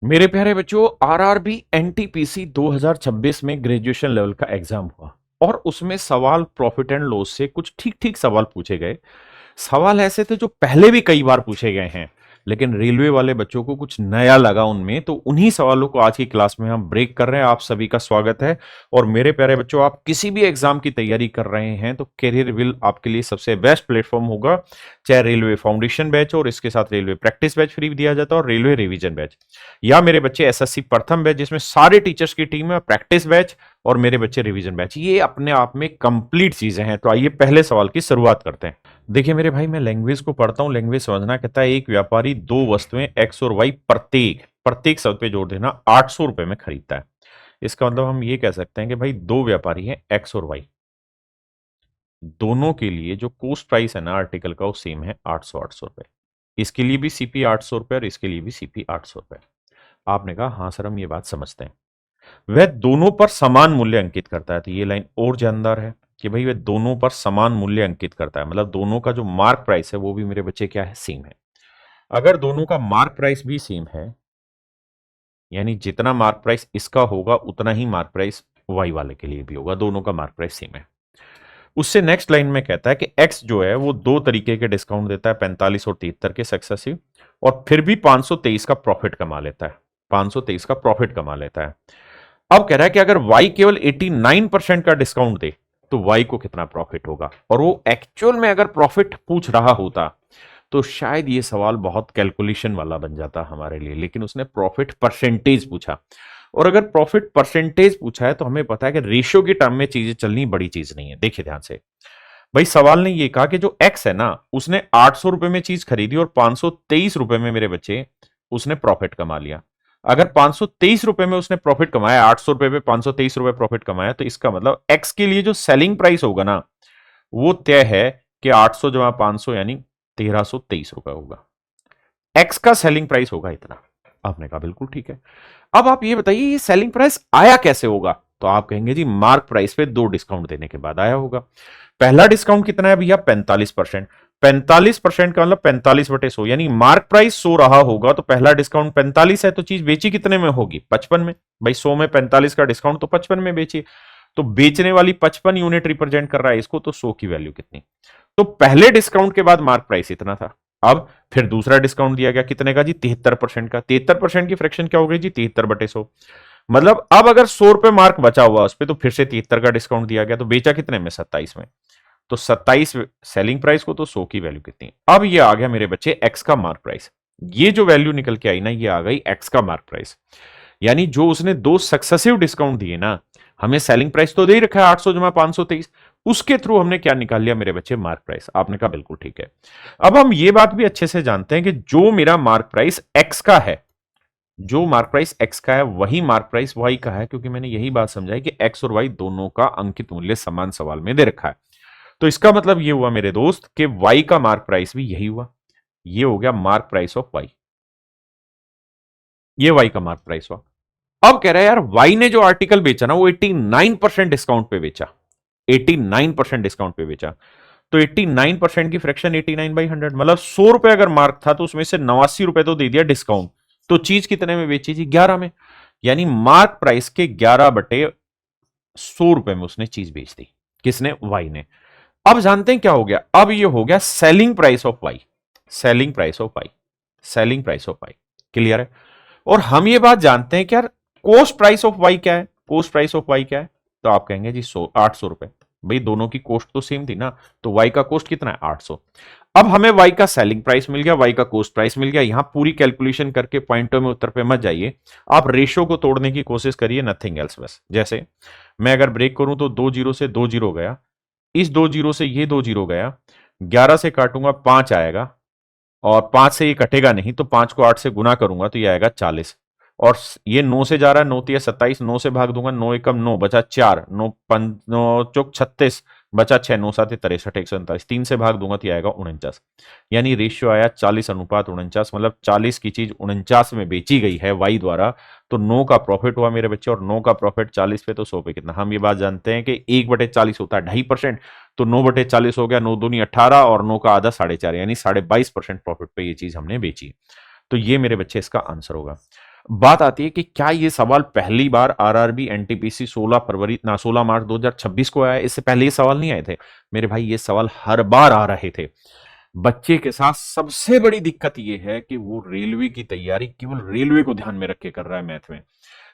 मेरे प्यारे बच्चों, आरआरबी एनटीपीसी 2026 में ग्रेजुएशन लेवल का एग्जाम हुआ और उसमें सवाल प्रॉफिट एंड लॉस से कुछ ठीक ठीक सवाल पूछे गए। सवाल ऐसे थे जो पहले भी कई बार पूछे गए हैं, लेकिन रेलवे वाले बच्चों को कुछ नया लगा उनमें, तो उन्हीं सवालों को आज की क्लास में हम ब्रेक कर रहे हैं। आप सभी का स्वागत है। और मेरे प्यारे बच्चों, आप किसी भी एग्जाम की तैयारी कर रहे हैं तो कैरियर विल आपके लिए सबसे बेस्ट प्लेटफॉर्म होगा। चाहे रेलवे फाउंडेशन बैच हो, और इसके साथ रेलवे प्रैक्टिस बैच फ्री दिया जाता है, और रेलवे रिवीजन बैच, या मेरे बच्चे एसएससी प्रथम बैच जिसमें सारे टीचर्स की टीम है, प्रैक्टिस बैच, और मेरे बच्चे रिवीजन बैच। ये अपने आप में कंप्लीट चीजें हैं। तो आइए पहले सवाल की शुरुआत करते हैं। देखिए मेरे भाई, मैं लैंग्वेज को पढ़ता हूं। लैंग्वेज समझना कहता है एक व्यापारी दो वस्तुएं एक्स और वाई प्रत्येक प्रत्येक शब्द पे जोड़ देना 800 रुपए में खरीदता है। इसका मतलब हम ये कह सकते हैं कि भाई दो व्यापारी हैं एक्स और वाई, दोनों के लिए जो कोस्ट प्राइस है ना आर्टिकल का वो सेम है 800 रुपए। इसके लिए भी सीपी 800 रुपए और इसके लिए भी सीपी 800 रुपए। आपने कहा हाँ सर हम ये बात समझते हैं। वह दोनों पर समान मूल्य अंकित करता है। तो ये लाइन और जानदार है कि भाई वह दोनों पर समान मूल्य अंकित करता है, मतलब दोनों का जो मार्क प्राइस है वो भी मेरे बच्चे क्या है, सेम है। अगर दोनों का मार्क प्राइस भी सेम है, यानी जितना मार्क प्राइस इसका होगा उतना ही मार्क प्राइस वाई वाले के लिए भी होगा, दोनों का मार्क प्राइस सेम है। उससे नेक्स्ट लाइन में कहता है कि एक्स जो है वो दो तरीके के डिस्काउंट देता है, 45 और 73 के सक्सेसिव, और फिर भी 523 का प्रॉफिट कमा लेता है। 523 का प्रॉफिट कमा लेता है। अब कह रहा है कि अगर y केवल 89% का डिस्काउंट दे तो y को कितना प्रॉफिट होगा। और वो एक्चुअल में अगर प्रॉफिट पूछ रहा होता तो शायद ये सवाल बहुत कैलकुलेशन वाला बन जाता हमारे लिए, लेकिन उसने प्रॉफिट परसेंटेज पूछा। और अगर प्रॉफिट परसेंटेज पूछा है तो हमें पता है कि रेशियो की टर्म में चीजें चलनी बड़ी चीज नहीं है। देखिए ध्यान से, भाई सवाल ने ये कहा कि जो x है ना उसने 800 रुपए में चीज खरीदी और 523 रुपए में मेरे बच्चे उसने प्रॉफिट कमा लिया। अगर 523 रुपए में उसने प्रॉफिट कमाया, 800 रुपए पे 523 रुपए प्रॉफिट कमाया, तो इसका मतलब x के लिए जो सेलिंग प्राइस होगा ना वो तय है कि 800 जमा 500 यानी 1323 रुपए होगा। x का सेलिंग प्राइस होगा इतना। आपने कहा बिल्कुल ठीक है। अब आप ये बताइए ये सेलिंग प्राइस आया कैसे होगा। तो आप कहेंगे जी मार्क प्राइस पे दो डिस्काउंट देने के बाद आया होगा। पहला डिस्काउंट कितना है भैया, 45%। 45% का मतलब 45/100, यानी मार्क प्राइस 100 रहा होगा तो पहला डिस्काउंट 45 है, तो चीज बेची कितने में होगी, 55 में। भाई 100 में 45 का डिस्काउंट तो 55 में बेची। तो बेचने वाली 55 यूनिट रिप्रेजेंट कर रहा है इसको, तो 100 की वैल्यू कितनी। तो पहले डिस्काउंट के बाद मार्क प्राइस इतना था। अब फिर दूसरा डिस्काउंट दिया गया कितने का जी, 73% का। 73% की फ्रैक्शन क्या हो गई जी, 73/100। मतलब अब अगर 100 रुपए मार्क बचा हुआ उस पर, तो फिर से 73 का डिस्काउंट दिया गया, तो बेचा कितने में, 27 में। तो 27 सेलिंग प्राइस को, तो 100 की वैल्यू कितनी। अब ये आ गया मेरे बच्चे एक्स का मार्क प्राइस। ये जो वैल्यू निकल के आई ना, ये आ गई एक्स का मार्क प्राइस। यानी जो उसने दो सक्सेसिव डिस्काउंट दिए ना, हमें सेलिंग प्राइस तो दे ही रखा है 800 जमा 523, उसके थ्रू हमने क्या निकाल लिया मेरे बच्चे, मार्क प्राइस। आपने कहा बिल्कुल ठीक है। अब हम ये बात भी अच्छे से जानते हैं कि जो मेरा मार्क प्राइस एक्स का है, जो मार्क प्राइस एक्स का है वही मार्क प्राइस वाई का है, क्योंकि मैंने यही बात समझाई कि एक्स और वाई दोनों का अंकित मूल्य समान सवाल में दे रखा है। तो इसका मतलब ये हुआ मेरे दोस्त कि वाई का मार्क प्राइस भी यही हुआ। ये हो गया मार्क प्राइस ऑफ वाई, ये वाई का मार्क प्राइस हुआ। अब कह रहा है यार वाई ने जो आर्टिकल बेचा ना वो 89% डिस्काउंट पे बेचा, 89% डिस्काउंट पे बेचा। तो 89% की फ्रैक्शन 89/100, मतलब 100 रुपए अगर मार्क था तो उसमें से 89 रुपए तो दे दिया डिस्काउंट। तो चीज कितने में बेची थी, 11 में। यानी मार्क प्राइस के 11/100 रुपए में उसने चीज बेच दी। किसने, वाई ने। अब जानते हैं क्या हो गया, अब ये हो गया selling price of Y, selling price of Y, selling price of Y. Clear है। और हम ये बात जानते हैं कि यार कोस्ट प्राइस ऑफ वाई क्या है, कोस्ट प्राइस ऑफ वाई क्या है। तो आप कहेंगे जी 800 रुपए। भाई दोनों की कोस्ट तो सेम थी ना, तो वाई का कोस्ट कितना है, 800। अब हमें वाई का सेलिंग प्राइस मिल गया, वाई का कोस्ट प्राइस मिल गया। यहां पूरी कैलकुलेशन करके पॉइंटों में उत्तर पे मत जाइए, आप रेशियो को तोड़ने की कोशिश करिए, नथिंग एल्स। बस जैसे मैं अगर ब्रेक करूं तो 2 जीरो से 2 जीरो गया, इस 2 जीरो से ये 2 जीरो गया, 11 से काटूंगा 5 आएगा, और 5 से ये कटेगा नहीं, तो 5 को 8 से गुना करूंगा तो ये आएगा 40। और ये 9 से जा रहा है, 9 तिया 27, 9 से भाग दूंगा, 9 एकम 9 बचा 4, 9 चौक 36 बचा 6, 9 7 63, 147, 3 से भाग दूंगा तो ये आएगा 49। यानी रेशियो आया 40:49, मतलब 40 की चीज 49 में बेची गई है वाई द्वारा। तो 9 का प्रॉफिट हुआ मेरे बच्चे, और 9 का प्रॉफिट 40 पे तो 100 पे कितना। हम ये बात जानते हैं कि 1/40 होता है 2.5%, तो 9/40 हो गया, 9 दूनी 18, और 9 का आधा 4.5, यानी 22.5% प्रॉफिट पे ये चीज हमने बेची। तो ये मेरे बच्चे इसका आंसर होगा। बात आती है कि क्या ये सवाल पहली बार आरआरबी एनटीपीसी 16 मार्च 2026 को आया है? इससे पहले ये सवाल नहीं आए थे मेरे भाई। ये सवाल हर बार आ रहे थे। बच्चे के साथ सबसे बड़ी दिक्कत ये है कि वो रेलवे की तैयारी केवल रेलवे को ध्यान में रख के कर रहा है मैथ में,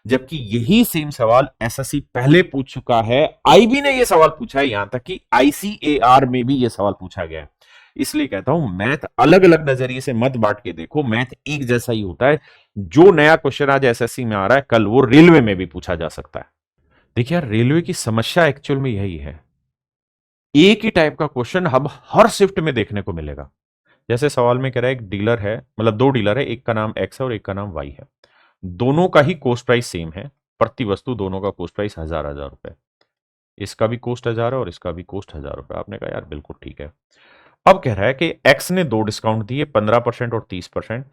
जबकि यही सेम सवाल एसएससी पहले पूछ चुका है। आईबी ने ये सवाल पूछा है, यहां तक कि आईसीएआर में भी ये सवाल पूछा गया है। इसलिए कहता हूं मैथ अलग अलग नजरिए से मत बांट के देखो, मैथ एक जैसा ही होता है। जो नया क्वेश्चन आज एसएससी में आ रहा है कल वो रेलवे में भी पूछा जा सकता है। देखिए यार, रेलवे की समस्या एक्चुअल में यही है, एक ही टाइप का क्वेश्चन अब हर शिफ्ट में देखने को मिलेगा। जैसे सवाल में कह रहा है एक डीलर है, मतलब दो डीलर है, एक का नाम एक्स है और एक का नाम वाई है। दोनों का ही कोस्ट प्राइस सेम है, प्रति वस्तु दोनों का कोस्ट प्राइस 1000 रुपए। इसका भी कोस्ट 1000 है और इसका भी कोस्ट 1000 रुपए। आपने कहा यार बिल्कुल ठीक है। अब कह रहा है कि एक्स ने दो डिस्काउंट दिए, 15% और 30%,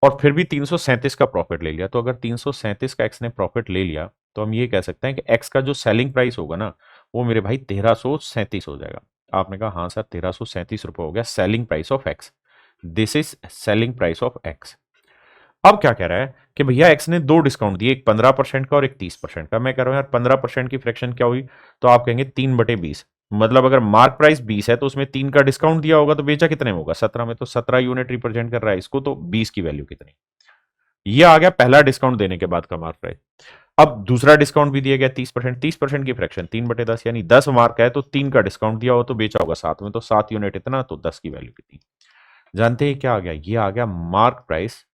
और फिर भी 337 का प्रॉफिट ले लिया। तो अगर 337 का एक्स ने प्रॉफिट ले लिया तो हम ये कह सकते हैं कि एक्स का जो सेलिंग प्राइस होगा ना, वो मेरे भाई 1337 हो जाएगा। आपने कहा हाँ सर 1337 रुपए हो गया selling price of x. This is selling price of x. अब क्या कह रहा है कि भैया एक्स ने दो डिस्काउंट दिए, एक 15% का और एक 30% का। मैं कह रहा हूं यार 15% की फ्रैक्शन क्या हुई, तो आप कहेंगे 3/20। मतलब अगर मार्क प्राइस 20 है तो उसमें 3 का डिस्काउंट दिया होगा तो बेचा कितने में होगा, 17 में। तो 17 यूनिट रिप्रेजेंट कर रहा है इसको, तो 20 की वैल्यू कितनी। ये आ गया पहला डिस्काउंट देने के बाद का मार्क प्राइस। अब दूसरा डिस्काउंट भी दिया गया 30%। 30% की फ्रैक्शन 3/10, यानी 10 मार्क है तो 3 का डिस्काउंट दिया हो तो बेचा होगा 7 में, तो 7 यूनिट इतना, तो 10 की वैल्यू कितनी। जानते हैं क्या आ गया, ये आ गया मार्क प्राइस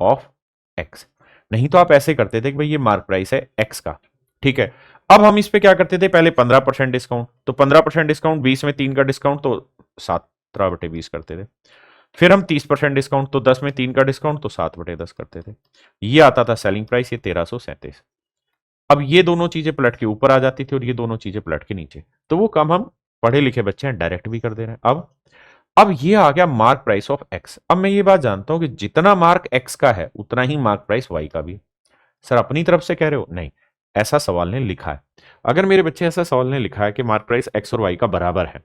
ऑफ एक्स। नहीं तो आप ऐसे करते थे कि भाई ये मार्क प्राइस है एक्स का, ठीक है। अब हम इस पे क्या करते थे, पहले 15% डिस्काउंट, तो 15% डिस्काउंट 20 में 3 का डिस्काउंट तो 17/20 करते थे। फिर हम 30% डिस्काउंट, तो 10 में 3 का डिस्काउंट तो 7/10 करते थे। ये आता था सेलिंग प्राइस, ये 1337। अब ये दोनों चीजें पलट के ऊपर आ जाती थी और ये दोनों चीजें पलट के नीचे। तो वो काम हम पढ़े लिखे बच्चे हैं डायरेक्ट भी कर दे रहे हैं। अब ये आ गया मार्क प्राइस ऑफ एक्स। अब मैं ये बात जानता हूं कि जितना मार्क एक्स का है उतना ही मार्क प्राइस वाई का भी। सर अपनी तरफ से कह रहे हो, नहीं, ऐसा सवाल ने लिखा है। अगर मेरे बच्चे ऐसा सवाल ने लिखा है कि मार्क प्राइस एक्स और वाई का बराबर है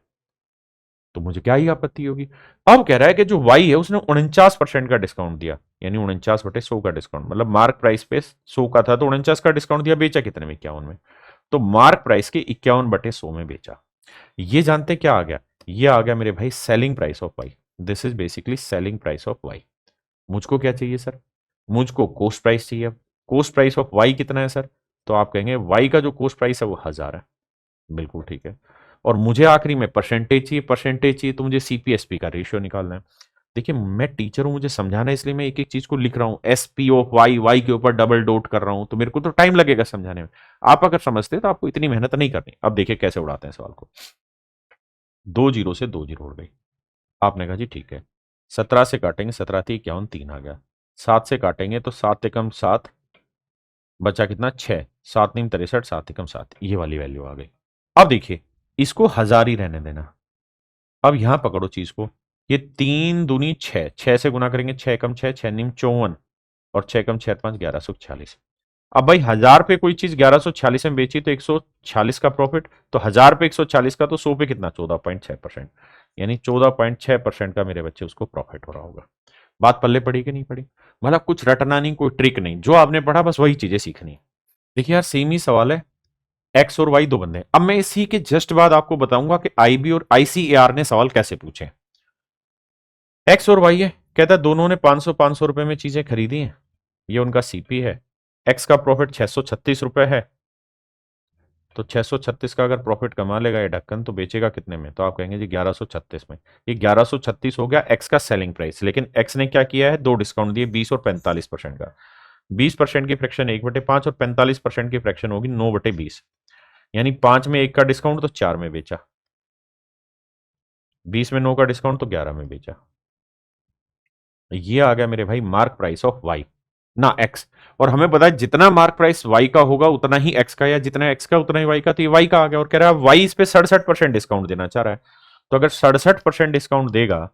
तो मुझे क्या ही आपत्ति होगी। अब कह रहा है कि जो वाई है उसने 49% का डिस्काउंट दिया, यानी 49/100 का डिस्काउंट, मतलब मार्क प्राइस पे 100 का था तो 49 का डिस्काउंट दिया, बेचा कितने में, 51 में। तो मार्क प्राइस के 51/100 में बेचा। ये जानते क्या आ गया, ये आ गया मेरे भाई selling price of Y. This is basically selling price of Y. मुझको क्या चाहिए सर, मुझको कोस्ट प्राइस चाहिए। अब कोस्ट प्राइस ऑफ वाई कितना है सर, तो आप कहेंगे वाई का जो कोस्ट प्राइस है वो 1000 है। बिल्कुल ठीक है। और मुझे आखिरी में परसेंटेज चाहिए, परसेंटेज चाहिए तो मुझे सीपीएसपी का रेशियो निकालना है। देखिए मैं टीचर हूं, मुझे समझाना है, इसलिए मैं एक एक चीज को लिख रहा हूं। एसपी ऑफ वाई, वाई के ऊपर डबल डॉट कर रहा हूं, तो मेरे को तो टाइम लगेगा समझाने में। आप अगर समझते तो आपको इतनी मेहनत नहीं करनी। अब देखिए कैसे उड़ाते हैं सवाल को। 2 जीरो से 2 जीरो उड़ गई। आपने कहा जी ठीक है। 17 से काटेंगे, 17×3 = 51, 3 आ गया। 7 से काटेंगे तो 7 × 7, बचा कितना, 6। 7×3 = 63, 7 × 7, ये वाली वैल्यू आ गई। अब देखिए इसको 1000 ही रहने देना। अब यहां पकड़ो चीज को, ये 3 दूनी 6, 6 से गुना करेंगे, 6 × 6 = 6×9 = 54, और 6 × 6 = 5 = 1146। अब भाई 1000 पे कोई चीज 1146 में बेची तो 146 का प्रॉफिट, तो 1000 पे 140 का, तो 100 पे कितना, 14.6%, यानी 14.6% का मेरे बच्चे उसको प्रॉफिट हो रहा होगा। बात पल्ले पड़ी कि नहीं पड़ी। मतलब कुछ रटना नहीं, कोई ट्रिक नहीं, जो आपने पढ़ा बस वही चीजें सीखनी है। देखिए यार सेम ही सवाल है, एक्स और वाई दो बंदे। अब मैं इसी के जस्ट बाद आपको बताऊंगा कि आईबी और आईसीएआर ने सवाल कैसे पूछे। एक्स और वाई है, कहता है दोनों ने 500 रुपए में चीजें खरीदी हैं, ये उनका सीपी है। एक्स का प्रॉफिट 636 रुपए है, तो 636 का अगर प्रॉफिट कमा लेगा ये ढक्कन तो बेचेगा कितने में, तो आप कहेंगे जी 1136 में। ये 1136 हो गया एक्स का सेलिंग प्राइस। लेकिन एक्स ने क्या किया है, दो डिस्काउंट दिए, 20 और 45% का। 20% की फ्रैक्शन 1/5 और 45% की फ्रैक्शन होगी 9/20, यानी 5 में 1 का डिस्काउंट तो 4 में बेचा, 20 में 9 का डिस्काउंट तो 11 में बेचा। ये आ गया मेरे भाई मार्क प्राइस ऑफ वाई ना एक्स। और हमें पता है जितना मार्क प्राइस वाई का होगा उतना ही एक्स का, या जितना एक्स का उतना ही वाई का, तो ये वाई का आ गया। और कह रहा है वाई इस पे 67% डिस्काउंट देना चाह रहा है, तो अगर 67% डिस्काउंट देगा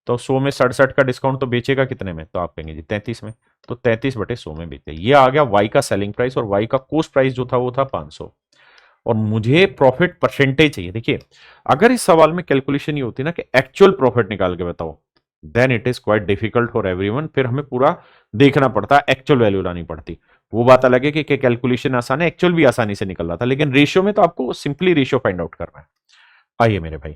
तो 100 में 67 का डिस्काउंट तो बेचेगा कितने में, तो आप कहेंगे जी 33 में, तो 33/100 में बेचे। ये आ गया वाई का सेलिंग प्राइस, और वाई का कोस्ट प्राइस जो था वो था 500। और मुझे प्रॉफिट परसेंटेज चाहिए। देखिए अगर इस सवाल में कैलकुलेशन ये होती ना कि एक्चुअल प्रॉफिट निकाल के बताओ, then it is quite difficult for everyone. फिर हमें पूरा देखना पड़ता है, एक्चुअल वैल्यू लानी पड़ती। वो बात अलग है कि कैलकुलेशन आसान है, एक्चुअल भी आसानी से निकल रहा था, लेकिन रेशियो में तो आपको सिंपली रेशियो फाइंड आउट करना है। आइए मेरे भाई,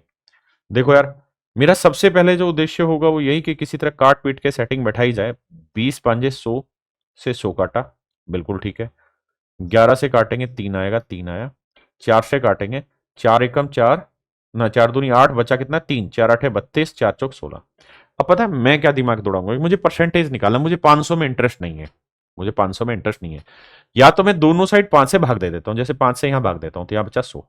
देखो यार, मेरा सबसे पहले जो उद्देश्य होगा वो यही कि किसी तरह काट पीट के सेटिंग बैठाई जाए। 20 पांजे 100 से 100 काटा, बिल्कुल ठीक है। 11 से काटेंगे 3 आएगा, 3 आया। 4 से काटेंगे, 4 एकम 4, ना 4 दूनी 8, बचा कितना 3, 4 आठे 32, 4 चौक 16। अब पता है मैं क्या दिमाग दौड़ाऊंगा, मुझे परसेंटेज निकालना, मुझे 500 में इंटरेस्ट नहीं है। मुझे 500 में इंटरेस्ट नहीं है। या तो मैं दोनों साइड 5 से भाग दे देता हूं, जैसे 5 से यहां भाग देता हूं तो यहां बचा 100,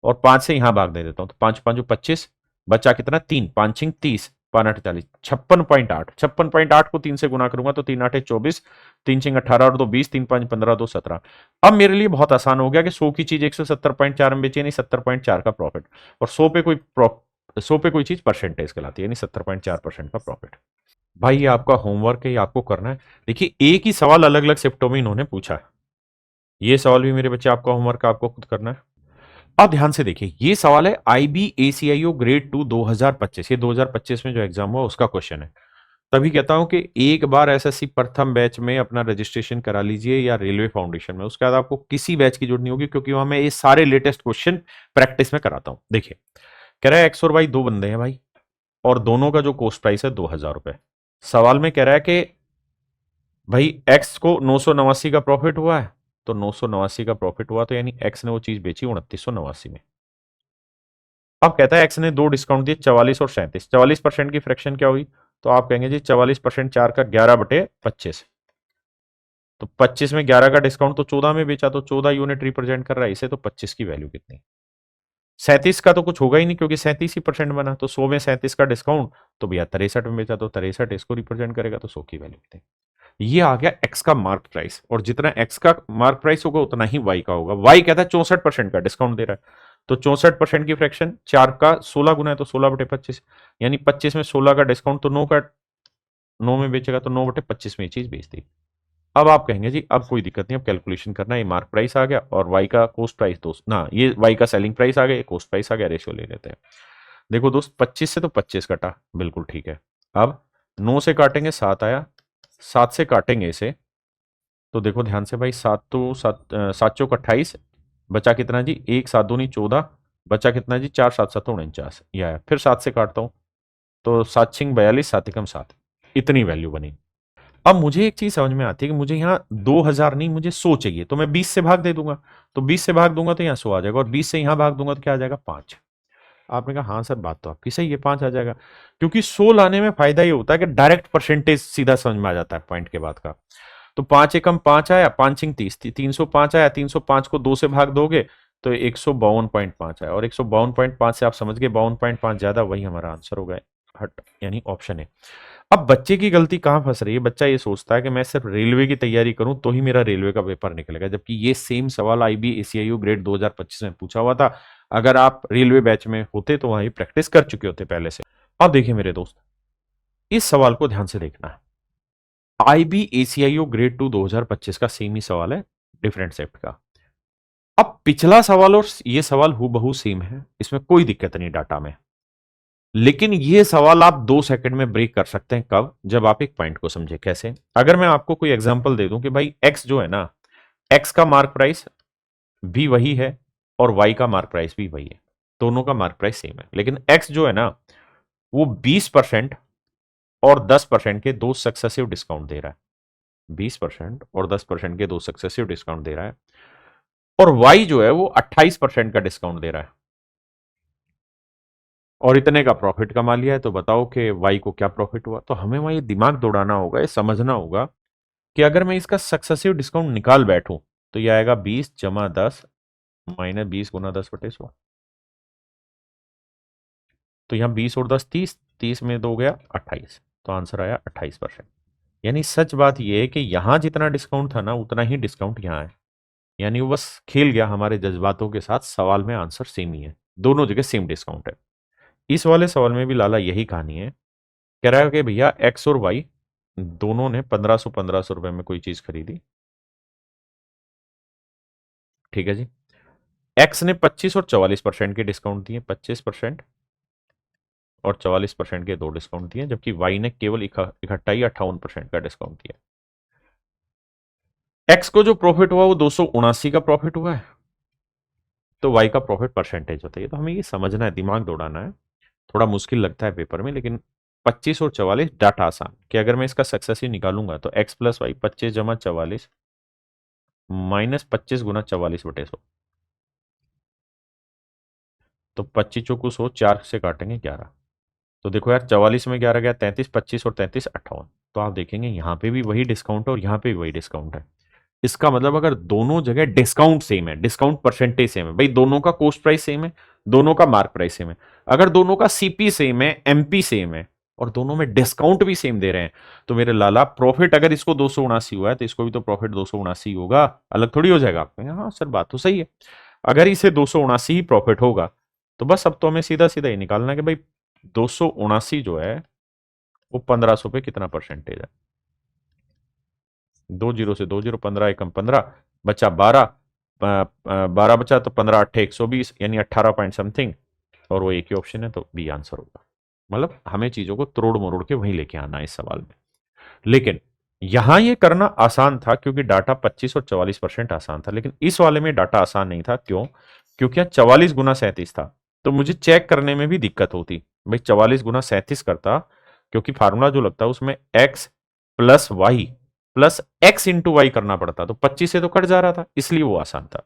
और 5 से यहां भाग दे देता हूं तो 5 5 25, बचा कितना 3, 5 6 30, 5 8 40, 56.8। 56.8 को 3 से गुना करूंगा तो 3 8 24, 3 6 18 और 2 20, 3 5 15, 2 17। अब मेरे लिए बहुत आसान हो गया कि 100 की चीज 170.4 में बेची, यानी 70.4 का प्रॉफिट। और 100 पे कोई चीज परसेंटेज कहलाती है, यानी 70.4% का प्रॉफिट। भाई ये आपका होमवर्क है, ये आपको करना है। देखिए एक ही सवाल अलग अलग शिफ्टों में इन्होंने पूछा है। ये सवाल भी मेरे बच्चे आपका होमवर्क है, आपको खुद करना है। अब ध्यान से देखिए, ये सवाल है IBACIO ग्रेड 2 2025, ये 2025 में जो एग्जाम हुआ उसका क्वेश्चन है। तभी कहता हूं कि एक बार एसएससी प्रथम बैच में अपना रजिस्ट्रेशन करा लीजिए या रेलवे फाउंडेशन में, उसके बाद आपको किसी बैच की जरूरत नहीं होगी, क्योंकि वहां मैं ये सारे लेटेस्ट क्वेश्चन प्रैक्टिस में कराता हूं। देखिए, कह रहा है एक्स और वाई दो बंदे हैं भाई, और दोनों का जो कॉस्ट प्राइस है 2000 रुपए। सवाल में कह रहा है कि भाई एक्स को 989 का प्रॉफिट हुआ है, तो 989 का प्रॉफिट हुआ, तो यानी एक्स ने वो चीज बेची 2989 में। अब कहता है एक्स ने दो डिस्काउंट दिए 44 और 37, 44% की फ्रैक्शन क्या हुई, तो आप कहेंगे जी 44% 4 का 11/25, तो 25 में 11 का डिस्काउंट तो 14 में बेचा, तो 14 यूनिट रिप्रेजेंट कर रहा है इसे, तो 25 की वैल्यू कितनी। 37 का तो कुछ होगा ही नहीं क्योंकि 37% बना, तो 100 में 37 का डिस्काउंट, तो भैया 63 में बेचा, तो 63 इसको रिप्रेजेंट करेगा, तो 100 की वैल्यू कितनी। ये आ गया एक्स का मार्क प्राइस, और जितना एक्स का मार्क प्राइस होगा उतना ही वाई का होगा। वाई कहता है 64% का डिस्काउंट दे रहा है, तो 64% की फ्रैक्शन 4 का 16 गुना है, तो 16/25, यानी 25 में 16 का डिस्काउंट, तो 9 का 9 में बेचेगा, तो 9/25 में ये चीज बेच दी। अब आप कहेंगे जी अब कोई दिक्कत नहीं, अब कैलकुलेशन करना है, ये मार्क प्राइस आ गया और वाई का कॉस्ट प्राइस दोस्त ना, ये वाई का सेलिंग प्राइस आ गया, ये कॉस्ट प्राइस आ गया, रेशियो ले लेते हैं। देखो दोस्त, 25 से तो 25 कटा, बिल्कुल ठीक है। अब 9 से काटेंगे 7 आया, 7 से काटेंगे इसे, तो देखो ध्यान से भाई, 7 तो 7, 7 चौक 28, बचा कितना जी, 1 7 दूनी 14, बचा कितना जी 4 7 7 49, ये आया। फिर 7 से काटता हूं, तो 7 6 42, 7 एकम 7, इतनी वैल्यू बनी। अब मुझे एक चीज समझ में आती है कि मुझे यहाँ 2000 नहीं, मुझे 100 चाहिए, तो मैं 20 से भाग दे दूंगा, तो 20 से भाग दूंगा तो यहाँ 100 आ जाएगा, और 20 से यहाँ भाग दूंगा तो क्या आ जाएगा 5। आपने कहा हाँ सर बात तो आपकी सही है, 5 आ जाएगा। क्योंकि 100 लाने में फायदा ये होता है कि डायरेक्ट परसेंटेज सीधा समझ में आ जाता है पॉइंट के बाद का। तो 5 एकम 5 आया, 5 छिंग 30, 305 आया, 305 को 2 से भाग दोगे तो 152.5 आया, और 152.5 से आप समझ गए 52.5 ज्यादा, वही हमारा आंसर होगा, हट, यानी ऑप्शन है। अब बच्चे की गलती कहां फंस रही है, बच्चा ये सोचता है कि मैं सिर्फ रेलवे की तैयारी करूं तो ही मेरा रेलवे का पेपर निकलेगा, जबकि ये सेम सवाल IBACIO ग्रेड 2025 में पूछा हुआ था। अगर आप रेलवे बैच में होते तो वहीं प्रैक्टिस कर चुके होते पहले से। अब देखिए मेरे दोस्त, इस सवाल को ध्यान से देखना है। IBACIO ग्रेड 2 2025 का सेम ही सवाल है, डिफरेंट शिफ्ट का। अब पिछला सवाल और ये सवाल हूबहू सेम है, इसमें कोई दिक्कत नहीं डाटा में। लेकिन ये सवाल आप 2 सेकंड में ब्रेक कर सकते हैं, कब, जब आप एक पॉइंट को समझे। कैसे? अगर मैं आपको कोई एग्जांपल दे दूं कि भाई एक्स जो है ना, एक्स का मार्क प्राइस भी वही है और वाई का मार्क प्राइस भी वही है, दोनों का मार्क प्राइस सेम है, लेकिन एक्स जो है ना वो 20% और 10% के दो सक्सेसिव डिस्काउंट दे रहा है। 20% और 10% के दो सक्सेसिव डिस्काउंट दे रहा है, और वाई जो है वो 28% का डिस्काउंट दे रहा है, और इतने का प्रॉफिट कमा लिया है। तो बताओ कि वाई को क्या प्रॉफिट हुआ। तो हमें वहां ये दिमाग दौड़ाना होगा, ये समझना होगा कि अगर मैं इसका सक्सेसिव डिस्काउंट निकाल बैठूं तो ये आएगा 20 जमा 10 माइनस 20 गुना 10/100, तो यहाँ 20 और 10 30, 30 में 2 गया 28, तो आंसर आया 28%। यानी सच बात यह है कि यहां जितना डिस्काउंट था ना उतना ही डिस्काउंट यहाँ है, यानी वो बस खेल गया हमारे जज्बातों के साथ, सवाल में आंसर सेम ही है, दोनों जगह सेम डिस्काउंट है। इस वाले सवाल में भी लाला यही कहानी है, कह रहा है कि भैया एक्स और वाई दोनों ने 1500 रुपए में कोई चीज खरीदी, ठीक है जी। एक्स ने 25 और 44% के डिस्काउंट दिए, 25% और 44% के 2 डिस्काउंट दिए, जबकि वाई ने केवल इकट्ठा ही 58% का डिस्काउंट दिया। एक्स को जो प्रॉफिट हुआ वो 279 का प्रॉफिट हुआ है, तो वाई का प्रॉफिट परसेंटेज होता है। तो हमें ये समझना है, दिमाग दौड़ाना है। थोड़ा मुश्किल लगता है पेपर में, लेकिन 25 और 44 डाटा आसान कि अगर मैं इसका सक्सेस ही निकालूंगा तो x प्लस वाई 25 जमा 44 माइनस 25 गुना 44/100, तो 25 चौकू 100, 4 से काटेंगे 11। तो देखो यार 44 में 11 गया, 33, 25 और 33 58। तो आप देखेंगे यहाँ पे भी वही डिस्काउंट है और यहाँ पे भी वही डिस्काउंट है। इसका मतलब अगर दोनों जगह डिस्काउंट सेम है, डिस्काउंट परसेंटेज सेम है, भाई दोनों का कॉस्ट प्राइस सेम है, दोनों का मार्क प्राइस सेम है, अगर दोनों का सीपी सेम है, एमपी सेम है और दोनों में डिस्काउंट भी सेम दे रहे हैं, तो मेरे लाला प्रॉफिट अगर इसको 279 हुआ है तो इसको भी तो प्रॉफिट 279 होगा, अलग थोड़ी हो जाएगा। आप हाँ सर बात तो सही है, अगर इसे 279 ही प्रॉफिट होगा तो बस अब तो हमें सीधा सीधा ही निकालना है कि भाई 279 जो है वो 1500 पे कितना परसेंटेज है। 2 जीरो से 2 जीरो, 15 एकम 15, बचा 12, 12 बचा तो 15 8 120, यानी 18 पॉइंट समथिंग, और वो एक ही ऑप्शन है, तो बी आंसर होगा। मतलब हमें चीजों को तोड़ मरोड़ के वहीं लेके आना है इस सवाल में। लेकिन यहां ये करना आसान था क्योंकि डाटा 25 और 44% आसान था, लेकिन इस वाले में डाटा आसान नहीं था। क्यों? क्योंकि यहाँ 44 गुना 37 था, तो मुझे चेक करने में भी दिक्कत होती। भाई 44 गुना 37 करता, क्योंकि फार्मूला जो लगता है उसमें X plus Y plus X into Y करना पड़ता, तो 25 से तो कट जा रहा था, इसलिए वो आसान था।